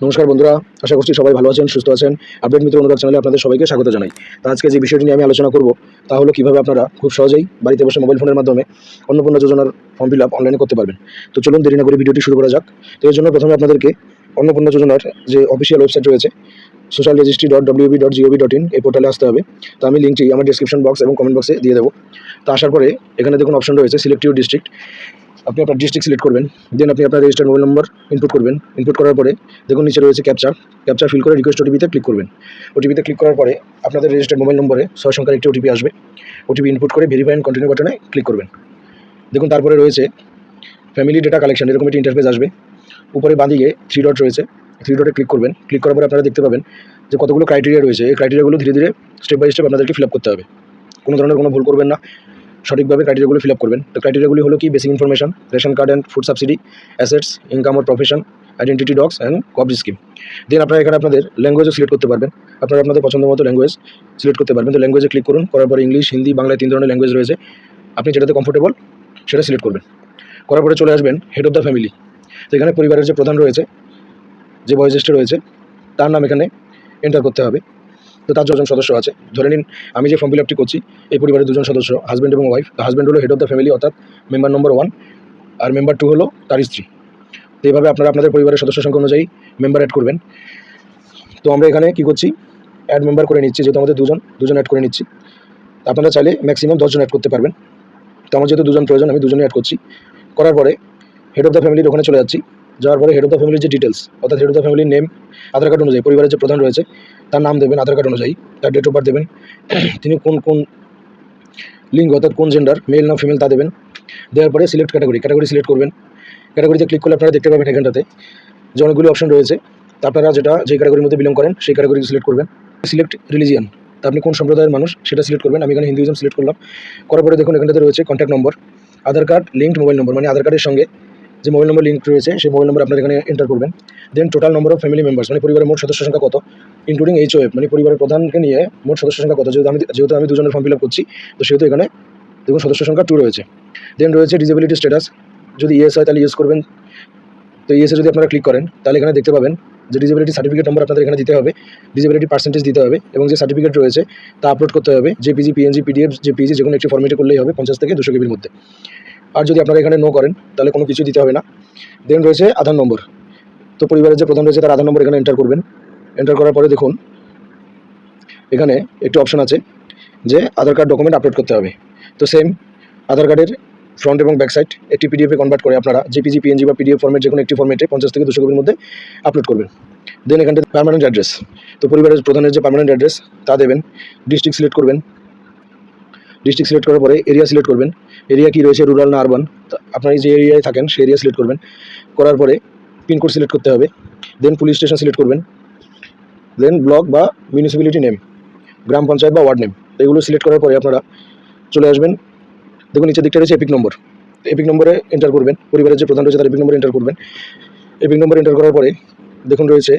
নমস্কার বন্ধুরা, আশা করছি সবাই ভালো আছেন, সুস্থ আছেন। আপডেট মিত্র অনুরাগ চ্যানেলে আপনাদের সবাইকে স্বাগত জানাই। তো আজকে যে বিষয়টি নিয়ে আমি আলোচনা করব তা হলো কীভাবে আপনারা খুব সহজেই বাড়িতে বসে মোবাইল ফোনের মাধ্যমে অন্নপূর্ণা যোজনার ফর্ম ফিল আপ অনলাইনে করতে পারবেন। তো চলুন দেরি না করে ভিডিওটি শুরু করা যাক। তো এর জন্য প্রথমে আপনাদেরকে অন্নপূর্ণা যোজনার যে অফিসিয়াল ওয়েবসাইট রয়েছে socialregistry.wb.gov.in এই পোর্টালে আসতে হবে। তো আমি লিঙ্কটি আমার ডেসক্রিপশন বক্স এবং কমেন্ট বক্সে দিয়ে দেবো। তো আসার পরে এখানে দেখুন অপশন রয়েছে সিলেক্ট ইউর ডিস্ট্রিক্ট। আপনি আপনার ডিস্ট্রিক্ট সিলেক্ট করবেন, দেন আপনি আপনার রেজিস্টার্ড মোবাইল নম্বর ইনপুট করবেন। ইনপুট করার পরে দেখুন নিচে রয়েছে ক্যাপচা ফিল করে রিকোয়েস্ট ওটিপিতে ক্লিক করবেন। ওটিপিতে ক্লিক করার পরে আপনাদের রেজিস্টার্ড মোবাইল নম্বরে 6 সংখ্যার একটি ওটিপি আসবে। ওটিপি ইনপুট করে ভেরিফাই অ্যান্ড কন্টিনিউ বাটনে ক্লিক করবেন। দেখুন তারপরে রয়েছে ফ্যামিলি ডেটা কালেকশন, এরকম একটি ইন্টারফেস আসবে। উপরে বাঁদিকে 3 ডট রয়েছে, 3 ডটে ক্লিক করবেন। ক্লিক করার পরে আপনারা দেখতে পাবেন যে কতগুলো ক্রাইটেরিয়া রয়েছে। এই ক্রাইটেরিয়াগুলো ধীরে ধীরে স্টেপ বাই স্টেপ আপনাদেরকে ফিল আপ করতে হবে। কোনো ধরনের কোনো ভুল করবেন না, সঠিকভাবে ক্রাইটেরিয়াগুলো ফিল আপ করবেন। তো ক্রাইটেরিয়াগুলি হলো কি, basic information, ration card and food subsidy, assets, income or profession, identity docs and Kavach scheme. Then আপনারা এখানে আপনাদের ল্যাঙ্গুয়েজও সিলেক্ট করতে পারবেন। আপনারা আপনাদের পছন্দ মতো ল্যাঙ্গুয়েজ সিলেক্ট করতে পারবেন। তো ল্যাঙ্গুয়েজে ক্লিক করুন। করার পরে ইংলিশ, হিন্দি, বাংলায় 3 ধরনের ল্যাঙ্গুয়েজ রয়েছে। আপনি যেটাতে কমফোর্টেবল সেটা সিলেক্ট করবেন। করার পরে চলে আসবেন হেড অফ দ্য ফ্যামিলি। তো এখানে পরিবারের যে প্রধান রয়েছে, যে বয়োজ্যেষ্ঠ রয়েছে, তার নাম এখানে এন্টার করতে হবে। তো তার 6জন সদস্য আছে। ধরে নিন আমি যে ফর্ম ফিল আপটি করছি, এই পরিবারের 2জন সদস্য, হাজব্যান্ড এবং ওয়াইফ। তো হাজব্যান্ড হলো হেড অফ দ্য ফ্যামিলি, অর্থাৎ মেম্বার নম্বর 1, আর মেম্বার 2 হলো তার স্ত্রী। তো এইভাবে আপনারা আপনাদের পরিবারের সদস্য সংখ্যা অনুযায়ী মেম্বার অ্যাড করবেন। তো আমরা এখানে কী করছি, অ্যাড মেম্বার করে নিচ্ছি। যেহেতু আমাদের দুজন অ্যাড করে নিচ্ছি। আপনারা চাইলে ম্যাক্সিমাম 10 জন অ্যাড করতে পারবেন। তো আমার যেহেতু 2জন প্রয়োজন, আমি 2জনই অ্যাড করছি। করার পরে হেড অফ দ্য ফ্যামিলির ওখানে চলে যাচ্ছি। যাওয়ার পরে হেড অফ দ্য ফ্যামিলির যে ডিটেলস, অর্থাৎ হেড অফ দ্য ফ্যামিলির নেম, আধার কার্ড অনুযায়ী পরিবারের যে প্রধান রয়েছে তার নাম দেবেন, আধার কার্ড অনুযায়ী তার ডেট অফ বার্থ দেবেন, তিনি কোন লিঙ্গ অর্থাৎ কোন জেন্ডার, মেল না ফিমেল তা দেবেন। দেওয়ার পরে সিলেক্ট ক্যাটাগরি সিলেক্ট করবেন। ক্যাটাগরিতে ক্লিক করলে আপনারা দেখতে পাবেন এখানটাতে যে অনেকগুলি অপশন রয়েছে। তা আপনারা যে ক্যাটাগরির মধ্যে বিলং করেন সেই ক্যাটাগরি সিলেক্ট করবেন। সিলেক্ট রিলিজিয়ান, তা আপনি কোন সম্প্রদায়ের মানুষ সেটা সিলেক্ট করবেন। আমি এখানে হিন্দুইজম সিলেক্ট করলাম। করার পরে দেখুন এখানটাতে রয়েছে কন্ট্যাক্ট নম্বর, আধার কার্ড লিঙ্কড মোবাইল নম্বর, মানে আধার কার্ডের সঙ্গে যে মোবাইল নম্বর লিঙ্ক রয়েছে সেই মোবাইল নম্বর আপনারা এখানে এন্টার করবেন। Then total number of family members, মানে পরিবারের মোট সদস্য সংখ্যা কত, ইনক্লুডিং HOF, মানে পরিবারের প্রধানকে নিয়ে মোট সদস্য সংখ্যা কত। যেহেতু আমি 2জনের ফর্ম ফিল আপ করছি, তো সেহেতু এখানে দেখুন সদস্য সংখ্যা 2 রয়েছে। দেন রয়েছে ডিসেবিলিটি স্ট্যাটাস, যদি ইয়েস হয় তাহলে ইয়েস করবেন। তো ইয়েসে যদি আপনারা ক্লিক করেন তাহলে এখানে দেখতে পাবেন যে ডিসেবিলিটি সার্টিফিকেট নম্বর আপনাদের এখানে দিতে হবে, ডিসেবিলিটি পার্সেন্টেজ দিতে হবে, এবং যে সার্টিফিকেট রয়েছে তা আপলোড করতে হবে। JPG, PNG, PDF, JPG যে কোনো একটি ফর্মেটে করলেই হবে, 50 থেকে 200 কেবির মধ্যে। আর যদি আপনারা এখানে নো করেন তাহলে কোনো কিছু দিতে হবে না। দেন রয়েছে আধার নম্বর। তো পরিবারের যে প্রধান রয়েছে তার আধার নম্বর এখানে এন্টার করবেন। এন্টার করার পরে দেখুন এখানে একটি অপশন আছে যে আধার কার্ড ডকুমেন্ট আপলোড করতে হবে। তো সেম আধার কার্ডের ফ্রন্ট এবং ব্যাক সাইড একটি PDF কনভার্ট করে আপনারা JPG, PNG বা PDF ফর্মেট যে কোনো একটি ফর্মেটে 50 থেকে 200 কপির মধ্যে আপলোড করবেন। দেন এখানটা পার্মানেন্ট অ্যাড্রেস, তো পরিবারের প্রধানের যে পার্মানেন্ট অ্যাড্রেস তা দেবেন। ডিস্ট্রিক্ট সিলেক্ট করবেন। ডিস্ট্রিক্ট সিলেক্ট করার পরে এরিয়া সিলেক্ট করবেন। এরিয়া কি রয়েছে, রুরাল না আরবান, আপনারা যে এরিয়ায় থাকেন সেই এরিয়া সিলেক্ট করবেন। করার পরে পিনকোড সিলেক্ট করতে হবে। দেন পুলিশ স্টেশন সিলেক্ট করবেন। দেন ব্লক বা মিউনিসিপ্যালিটি নেম, গ্রাম পঞ্চায়েত বা ওয়ার্ড নেম, এগুলো সিলেক্ট করার পরে আপনারা চলে আসবেন। দেখুন নিচের দিকটা রয়েছে এপিক নম্বর। এপিক নম্বরে এন্টার করবেন। পরিবারের যে প্রধান রয়েছে তার এপিক নম্বর এন্টার করবেন। এপিক নম্বর এন্টার করার পরে দেখুন রয়েছে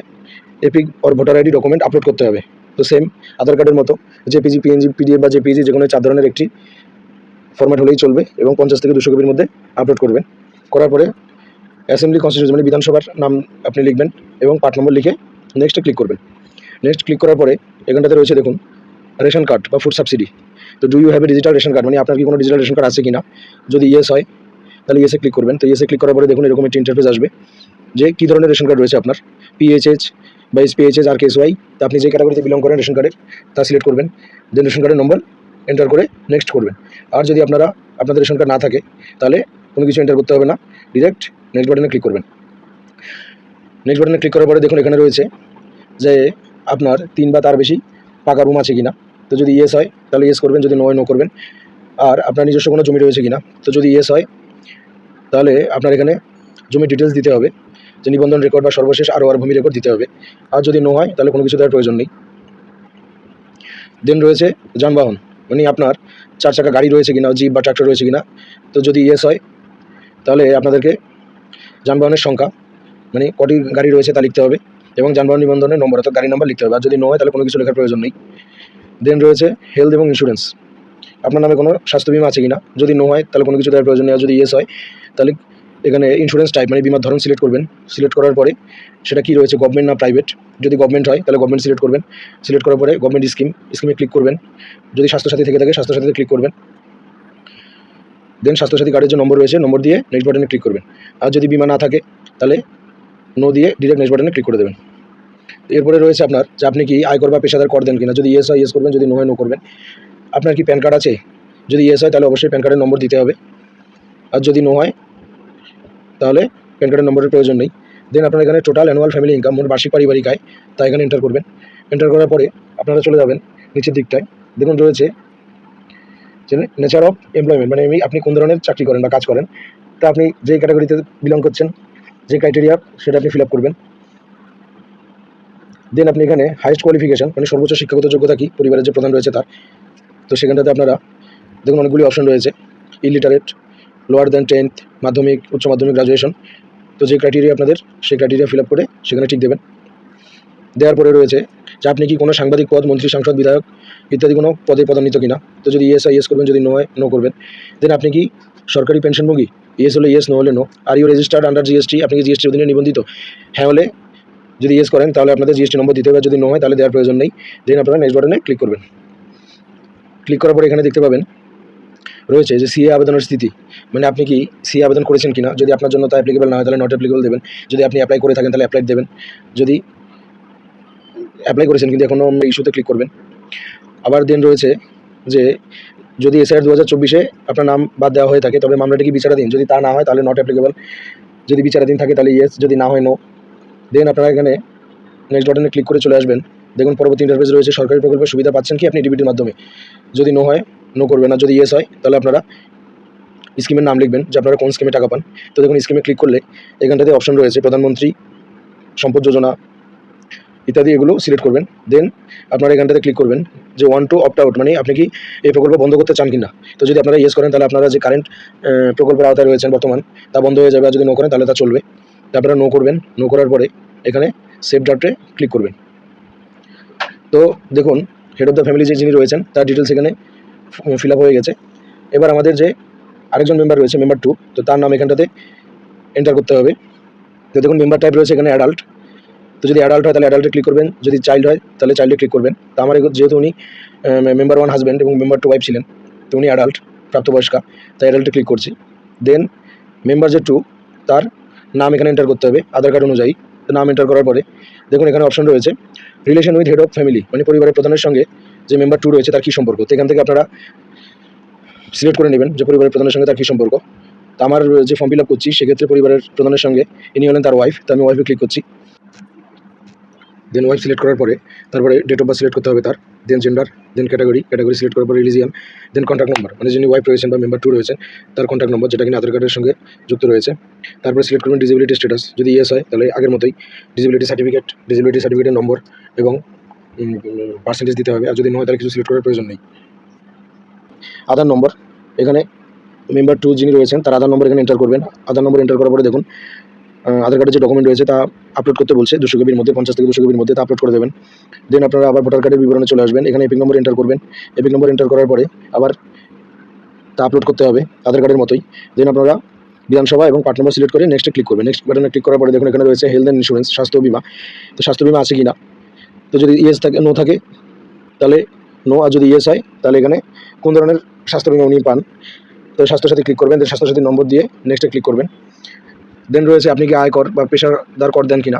epic or voter ID document upload করতে হবে। তো সেম আধার কার্ডের মতো JPG, PNG, PDF বা JPG যে কোনো 4 ধরনের একটি ফরম্যাট হলেই চলবে, এবং 50 থেকে 200 কপির মধ্যে আপলোড করবেন। করার পরে অ্যাসেম্বলি কনস্টিটিউশন, মানে বিধানসভার নাম আপনি লিখবেন এবং পার্ট নম্বর লিখে নেক্সটে ক্লিক করবেন। নেক্সট ক্লিক করার পরে এখানটাতে রয়েছে দেখুন রেশন কার্ড বা ফুড সাবসিডি। তো do you have a digital ration card, মানে আপনার কি কোনো ডিজিটাল রেশন কার্ড আছে কিনা। যদি ইয়েস হয় তাহলে ইয়েসে ক্লিক করবেন। তো ইয়েসে ক্লিক করার পরে দেখুন এরকম একটি ইন্টারফেস আসবে যে কী ধরনের রেশন কার্ড রয়েছে আপনার, PHH বা SPHH আর KSY। তো আপনি যে ক্যাটাগরিতে বিলং করেন রেশন কার্ডের তা সিলেক্ট করবেন। দেন রেশন কার্ডের নম্বর এন্টার করে নেক্সট করবেন। আর যদি আপনাদের রেশন কার্ড না থাকে তাহলে কোনো কিছু এন্টার করতে হবে না, ডিরেক্ট নেক্সট বাটনে ক্লিক করবেন। নেক্সট বাটনে ক্লিক করার পরে দেখুন এখানে রয়েছে যে আপনার 3 বা তার বেশি পাকা রুম আছে কিনা। তো যদি ইয়েস হয় তাহলে ইয়েস করবেন, যদি নো হয় নো করবেন। আর আপনার নিজস্ব কোনো জমি রয়েছে কিনা, তো যদি ইয়েস হয় তাহলে আপনার এখানে জমির ডিটেলস দিতে হবে, যে নিবন্ধন রেকর্ড বা সর্বশেষ আর ভূমি রেকর্ড দিতে হবে। আর যদি নো হয় তাহলে কোনো কিছু দেওয়ার প্রয়োজন নেই। দেন রয়েছে যানবাহন, মানে আপনার 4 চাকা গাড়ি রয়েছে কিনা, জিপ বা ট্রাক্টর রয়েছে কিনা। তো যদি ইয়েস হয় তাহলে আপনাদেরকে যানবাহনের সংখ্যা, মানে কটি গাড়ি রয়েছে তা লিখতে হবে, এবং যানবাহন নিবন্ধনের নম্বর অর্থাৎ গাড়ি নাম্বার লিখতে হবে। আর যদি নো হয় তাহলে কোনো কিছু লেখার প্রয়োজন নেই। দেন রয়েছে হেলথ এবং ইন্স্যুরেন্স, আপনার নামে কোনো স্বাস্থ্য বিমা আছে কিনা। যদি নো হয় তাহলে কোনো কিছু দেওয়ার প্রয়োজন নেই। আর যদি ইয়েস হয় তাহলে এখানে ইন্স্যুরেন্স টাইপ মানে বিমার ধরন সিলেক্ট করবেন। সিলেক্ট করার পরে সেটা কি রয়েছে, গভর্নমেন্ট না প্রাইভেট। যদি গভর্নমেন্ট হয় তাহলে গভর্নমেন্ট সিলেক্ট করবেন। সিলেক্ট করার পরে গভর্নমেন্ট স্কিমে ক্লিক করবেন। যদি স্বাস্থ্যসাথী থেকে থাকে স্বাস্থ্যসাথীতে ক্লিক করবেন। দেন স্বাস্থ্যসাথী কার্ডের যে নম্বর রয়েছে নম্বর দিয়ে নেক্সট বাটনে ক্লিক করবেন। আর যদি বিমা না থাকে তাহলে নো দিয়ে ডিরেক্ট নেক্সট বাটনে ক্লিক করে দেবেন। এরপরে রয়েছে আপনার যে আপনি কি আয়কর বা পেশাদার কর দেন কিনা। যদি ইয়েস হয় ইয়েস করবেন, যদি নো হয় নো করবেন। আপনার কি প্যান কার্ড আছে? যদি ইয়েস হয় তাহলে অবশ্যই প্যান কার্ডের নম্বর দিতে হবে। আর যদি নো হয় তাহলে প্যান কার্ডের নম্বরের প্রয়োজন নেই। দেন আপনার এখানে টোটাল অ্যানুয়াল ফ্যামিলি ইনকাম, মোট বার্ষিক পারিবারিক আয়, তা এখানে এন্টার করবেন। এন্টার করার পরে আপনারা চলে যাবেন নিচের দিকটায়, দেখুন রয়েছে যে নেচার অফ এমপ্লয়মেন্ট, মানে আপনি কোন ধরনের চাকরি করেন বা কাজ করেন। তা আপনি যে ক্যাটাগরিতে বিলং করছেন, যে ক্রাইটেরিয়া সেটা আপনি ফিল আপ করবেন। দেন আপনি এখানে হাইয়েস্ট কোয়ালিফিকেশন মানে সর্বোচ্চ শিক্ষাগত যোগ্যতা কি পরিবারের যে প্রধান রয়েছে তার, তো সেখানটাতে আপনারা দেখুন অনেকগুলি অপশন রয়েছে। ইলিটারেট, লোয়ার দ্যান 10th, মাধ্যমিক, উচ্চ মাধ্যমিক, গ্রাজুয়েশন। তো যে ক্রাইটেরিয়া আপনাদের সেই ক্রাইটেরিয়া ফিল আপ করে সেখানে ঠিক দেবেন। দেওয়ার পরে রয়েছে যে আপনি কি কোনো সাংবাদিক পদ, মন্ত্রী, সাংসদ, বিধায়ক ইত্যাদি কোনো পদে পদান্বিত কিনা। তো যদি ইয়েস হয় ইয়েস করবেন, যদি নো হয় নো করবেন। দেন আপনি কি সরকারি পেনশনভোগী? ইয়েস হলে ইয়েস, নো হলে no. Are you registered under GST, আপনি কি জিএসটির অধীনে নিবন্ধিত? হ্যাঁ হলে যদি ইয়েস করেন তাহলে আপনাদের জিএসটি নম্বর দিতে হবে, যদি নো হয় তাহলে দেওয়ার প্রয়োজন নেই। দেন আপনারা নেক্সট বাটনে ক্লিক করবেন। ক্লিক করার পরে এখানে দেখতে পাবেন রয়েছে যে সিএ আবেদনের স্থিতি, মানে আপনি কি সিএ আবেদন করেছেন কিনা। যদি আপনার জন্য তা অ্যাপ্লিকেবল না হয় তাহলে নট অ্যাপ্লিকেবল দেবেন। যদি আপনি অ্যাপ্লাই করে থাকেন তাহলে অ্যাপ্লাই দেবেন। যদি অ্যাপ্লাই করেছেন কিন্তু এখনও ইস্যুতে ক্লিক করবেন। আবার দেন রয়েছে যে যদি এসআইআর 2024-এ আপনার নাম বাদ দেওয়া হয়ে থাকে তবে মামলাটি কি বিচারাধীন। যদি তা না হয় তাহলে নট অ্যাপ্লিকেবল, যদি বিচারাধীন থাকে তাহলে ইয়েস, যদি না হয় নো। দেন আপনারা এখানে নেক্সট বাটনে ক্লিক করে চলে আসবেন। দেখুন পরবর্তী ইন্টারফেস রয়েছে সরকারি প্রকল্পের সুবিধা পাচ্ছেন কি আপনি ডিবিটির মাধ্যমে। যদি নো হয় নো করবেন, আর যদি ইয়েস হয় তাহলে আপনারা স্কিমের নাম লিখবেন যে আপনারা কোন স্কিমে টাকা পান। তো দেখুন স্কিমে ক্লিক করলে এখানটাতে অপশন রয়েছে প্রধানমন্ত্রী সম্পদ যোজনা ইত্যাদি, এগুলো সিলেক্ট করবেন। দেন আপনারা এখানটাতে ক্লিক করবেন যে ওয়ান টু অপ্ট আউট, মানে আপনি কি এই প্রকল্প বন্ধ করতে চান কিনা। তো যদি আপনারা ইয়েস করেন তাহলে আপনারা যে কারেন্ট প্রকল্পের আওতায় রয়েছেন বর্তমান তা বন্ধ হয়ে যাবে, আর যদি নো করেন তাহলে তা চলবে। তারপরে নো করবেন। নো করার পরে এখানে সেভ ড্রাফটে ক্লিক করবেন। তো দেখুন হেড অফ দ্য ফ্যামিলি যে যিনি রয়েছেন তার ডিটেলস এখানে ফিল আপ হয়ে গেছে। এবার আমাদের যে আরেকজন মেম্বার রয়েছে মেম্বার 2, তো তার নাম এখানটাতে এন্টার করতে হবে। তো দেখুন মেম্বার টাইপ রয়েছে এখানে অ্যাডাল্ট। তো যদি অ্যাডাল্ট হয় তাহলে অ্যাডাল্টে ক্লিক করবেন, যদি চাইল্ড হয় তাহলে চাইল্ডে ক্লিক করবেন। তো আমার যেহেতু উনি মেম্বার 1 হাজব্যান্ড এবং মেম্বার 2 ওয়াইফ ছিলেন, তো উনি অ্যাডাল্ট প্রাপ্তবয়স্কা, তাই অ্যাডাল্টে ক্লিক করছি। দেন মেম্বার যে 2 তার নাম এখানে এন্টার করতে হবে আধার কার্ড অনুযায়ী। তো নাম এন্টার করার পরে দেখুন এখানে অপশন রয়েছে relation with head of family, মানে পরিবারের প্রধানের সঙ্গে যে মেম্বার 2 রয়েছে তার কী সম্পর্ক। তো এখান থেকে আপনারা সিলেক্ট করে নেবেন যে পরিবারের প্রধানের সঙ্গে তার কী সম্পর্ক। তো আমার যে ফর্ম ফিল আপ করছি সেক্ষেত্রে পরিবারের প্রধানের সঙ্গে ইনি হলেন তার ওয়াইফ, তো আমি ওয়াইফে ক্লিক করছি। দেন ওয়াইফ সিলেক্ট করার পরে তারপরে ডেট অফ বার্থ সিলেক্ট করতে হবে তার। দেন জেন্ডার, দেন ক্যাটাগরি সিলেক্ট করার পরে রিলিজিয়ান, দেন কন্ট্যাক্ট নম্বর, মানে যিনি ওয়াইফ রয়েছেন বা মেম্বার 2 রয়েছেন তার কন্ট্যাক্ট নম্বর যেটা কিনা আধার কার্ডের সঙ্গে যুক্ত রয়েছে। তারপরে সিলেক্ট করবেন ডিসেবিলিটি স্ট্যাটাস, যদি ইয়েস হয় তাহলে আগের মতোই ডিসেবিলিটি সার্টিফিকেটের নম্বর এবং পার্সেন্টেজ দিতে হবে, আর যদি নয় তাহলে কিছু সিলেক্ট করার প্রয়োজন নেই। আধার নম্বর, এখানে মেম্বার 2 যিনি রয়েছেন তার আধার নম্বর এখানে এন্টার করবেন। আধার নম্বর এন্টার করার পরে দেখুন আধার কার্ডের যে ডকুমেন্ট রয়েছে তা আপলোড করতে বলছে 200 কেবির মধ্যে, 50 থেকে 200 কেবির মধ্যে, তা আপলোড করে দেবেন। দেন আপনারা আবার ভোটার কার্ডের বিবরণে চলে আসবেন। এখানে এপিক নম্বর এন্টার করবেন। এপিক নম্বর এন্টার করার পরে আবার তা আপলোড করতে হবে আধার কার্ডের মতোই। দেন আপনারা বিধানসভা এবং পার্ট নম্বর সিলেক্ট করে নেক্সটে ক্লিক করবেন। নেক্সট বাটনে ক্লিক করার পরে দেখুন এখানে রয়েছে হেলথ অ্যান্ড ইন্স্যুরেন্স, স্বাস্থ্য বিমা। তো স্বাস্থ্য বিমা আছে কি না, তো যদি ইয়েস থাকে, নো থাকে তাহলে নো, আর যদি ইয়েস হয় তাহলে এখানে কোন ধরনের স্বাস্থ্য বিমা উনি পান। তো স্বাস্থ্যসাথী ক্লিক করবেন। দেন স্বাস্থ্যসাথীর নম্বর দিয়ে নেক্সটে ক্লিক করবেন। দেন রয়েছে আপনি কি আয়কর বা পেশাদার কর দেন কিনা।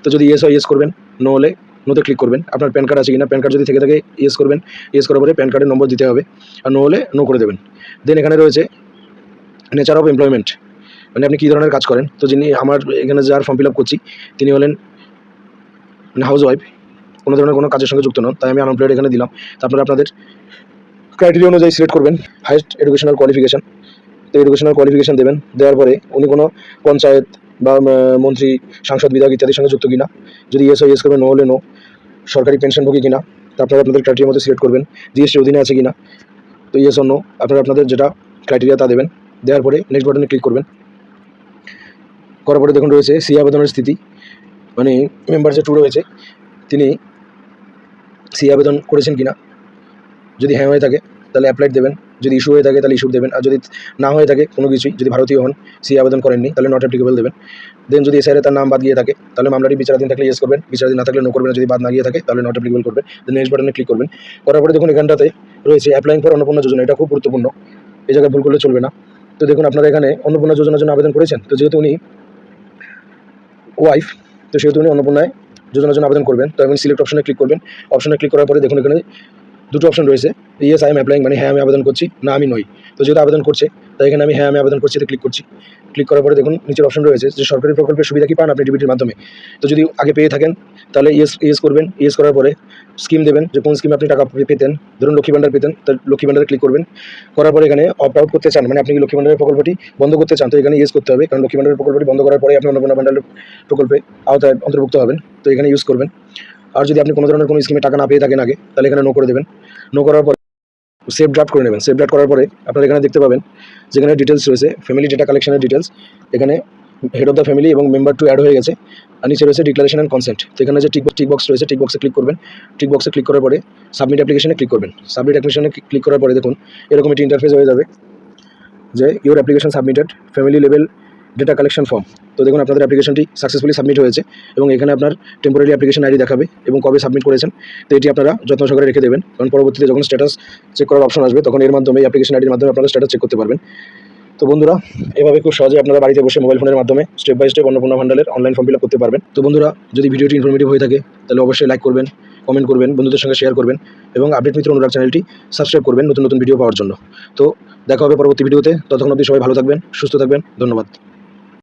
তো যদি ইয়েস হয় ইয়েস করবেন, নো হলে নোতে ক্লিক করবেন। আপনার প্যান কার্ড আছে কিনা, প্যান কার্ড যদি থেকে থাকে ইয়েস করবেন। ইয়েস করার পরে প্যান কার্ডের নম্বর দিতে হবে, আর নো হলে নো করে দেবেন। দেন এখানে রয়েছে নেচার অফ এমপ্লয়মেন্ট, মানে আপনি কী ধরনের কাজ করেন। তো যিনি আমার এখানে যার ফর্ম ফিল আপ করছি তিনি হলেন মানে হাউস ওয়াইফ, কোনো ধরনের কোনো কাজের সঙ্গে যুক্ত নন, তাই আমি আনএমপ্লয়েড এখানে দিলাম। তারপরে আপনাদের ক্রাইটেরিয়া অনুযায়ী সিলেক্ট করবেন হাইয়েস্ট এডুকেশনাল কোয়ালিফিকেশান। তো এডুকেশনাল কোয়ালিফিকেশান দেবেন। দেওয়ার পরে উনি কোনো পঞ্চায়েত বা মন্ত্রী, সাংসদ, বিধায়ক ইত্যাদির সঙ্গে যুক্ত কিনা। যদি ইয়েস হয় ইয়েস করবেন, নো হলে নো। সরকারি পেনশনভোগী কিনা, তো আপনারা আপনাদের ক্রাইটেরিয়ার মধ্যে সিলেক্ট করবেন। জিএসটি অধীনে আছে কিনা, তো ইয়েস অর নো আপনারা আপনাদের যেটা ক্রাইটেরিয়া তা দেবেন। দেওয়ার পরে নেক্সট বাটনে ক্লিক করবেন। করার পরে দেখুন রয়েছে সি আবেদনের স্থিতি, মানে মেম্বার যে 2 রয়েছে তিনি সি আবেদন করেছেন কিনা। যদি হ্যাঁ হয়ে থাকে তাহলে অ্যাপ্লাইড দেবেন, যদি ইস্যু হয়ে থাকে তাহলে ইস্যু দেবেন, আর যদি না হয়ে থাকে কোনো কিছুই, যদি ভারতীয় হন, সি আবেদন করেননি, তাহলে নট অ্যাপ্লিকেবল দেবেন। দেন যদি এসআইআর তার নাম বাদ গিয়ে থাকে তাহলে মামলাটি বিচারাধীন থাকলে ইয়েস করবেন, বিচারাধীন না থাকলে নো করবেন, যদি বাদ না গিয়ে থাকে তাহলে নট অ্যাপ্লিকেবল করবেন। দেন নেক্সট বাটনে ক্লিক করবেন। করার পরে দেখুন এখানটাতে রয়েছে অ্যাপ্লাইং ফর অন্নপূর্ণা যোজনা, এটা খুব গুরুত্বপূর্ণ, এই জায়গায় ভুল করলে চলবে না। তো দেখুন আপনারা এখানে অন্নপূর্ণা যোজনার জন্য আবেদন করেছেন, তো যেহেতু উনি ওয়াইফ, তো সেহেতু উনি অন্নপূর্ণায় যোজনার জন্য আবেদন করবেন। তো আমি সিলেক্ট অপশনে ক্লিক করবেন। অপশনে ক্লিক করার পরে দেখুন এখানে দুটো অপশন রয়েছে, ইয়েস আই এম অ্যাপ্লাইং, মানে হ্যাঁ আমি আবেদন করছি, না আমি নই। তো যেহেতু আবেদন করছে তাই এখানে আমি হ্যাঁ আমি আবেদন করছি, ক্লিক করছি। ক্লিক করার পরে দেখুন নিচের অপশন রয়েছে যে সরকারি প্রকল্পের সুবিধা কি পান আপনি ডিবিটির মাধ্যমে। তো যদি আগে পেয়ে থাকেন তাহলে ইয়েস করবেন। ইয়েস করার পরে স্কিম দেবেন, যে কোন স্কিমে আপনি টাকা পেতেন, ধরুন লক্ষ্মী ভান্ডার পেতেন, তার লক্ষ্মী ভান্ডারে ক্লিক করবেন। করার পরে এখানে অপ্ট আউট করতে চান, মানে আপনি কি লক্ষ্মী ভান্ডারের প্রকল্পটি বন্ধ করতে চান, তো এখানে ইয়েস করতে হবে, কারণ লক্ষ্মী ভান্ডারের প্রকল্পটি বন্ধ করার পরে আপনি অন্নপূর্ণা ভান্ডারের প্রকল্পে আওতায় অন্তর্ভুক্ত হবেন, তো এখানে ইউজ করবেন। আর যদি আপনি কোনো ধরনের কোনো স্কিমে টাকা না পেয়ে থাকেন আগে, তাহলে এখানে নো করে দেবেন। নো করার পরে সেভ ড্রাফট করে নেবেন। সেভ ড্রাফট করার পরে আপনারা এখানে দেখতে পাবেন যেখানে ডিটেলস রয়েছে ফ্যামিলি ডেটা কালেকশনের ডিটেলস, এখানে হেড অফ দ্য ফ্যামিলি এবং মেম্বার টু অ্যাড হয়ে গেছে, আর নিচে রয়েছে ডিক্লারেশন অ্যান্ড কনসেন্ট। তো এখানে যে টিক বক্স রয়েছে, টিক বক্সে ক্লিক করবেন। টিক বক্সে ক্লিক করার পরে সাবমিট অ্যাপ্লিকেশনে ক্লিক করবেন। সাবমিট অ্যাপ্লিকেশনে ক্লিক করার পরে দেখুন এরকম একটি ইন্টারফেস হয়ে যাবে যে your application submitted family level data collection form. তো দেখুন আপনাদের অ্যাপ্লিকেশনটি সাকসেসফুলি সাবমিট হয়েছে এবং এখানে আপনার টেম্পোরারি অ্যাপ্লিকেশন আইডি দেখাবে এবং কবে সাবমিট করেছেন। তো এটি আপনারা যত্ন সহকারে রেখে দেবেন, কারণ পরবর্তীতে যখন স্ট্যাটাস চেক করার অপশন আসবে তখন এর মাধ্যমে এই অ্যাপ্লিকেশন আইডির মাধ্যমে আপনারা স্ট্যাটাস চেক করতে পারবেন। তো বন্ধুরা এভাবে খুব সহজে আপনারা বাড়িতে বসে মোবাইল ফোনের মাধ্যমে স্টেপ বাই স্টেপ অন্নপূর্ণা ভান্ডারের অনলাইন ফর্ম ফিল আপ করতে পারবেন। তো বন্ধুরা যদি ভিডিওটি ইনফরমেটিভ হয়ে থাকে তাহলে অবশ্যই লাইক করবেন, কমেন্ট করবেন, বন্ধুদের সঙ্গে শেয়ার করবেন এবং আপডেট মিত্র অনুরাগ চ্যানেলটি সাবস্ক্রাইব করবেন নতুন নতুন ভিডিও পাওয়ার জন্য। তো দেখা হবে পরবর্তী ভিডিওতে, ততক্ষণ অবধি সবাই ভালো থাকবেন, সুস্থ থাকবেন, ধন্যবাদ।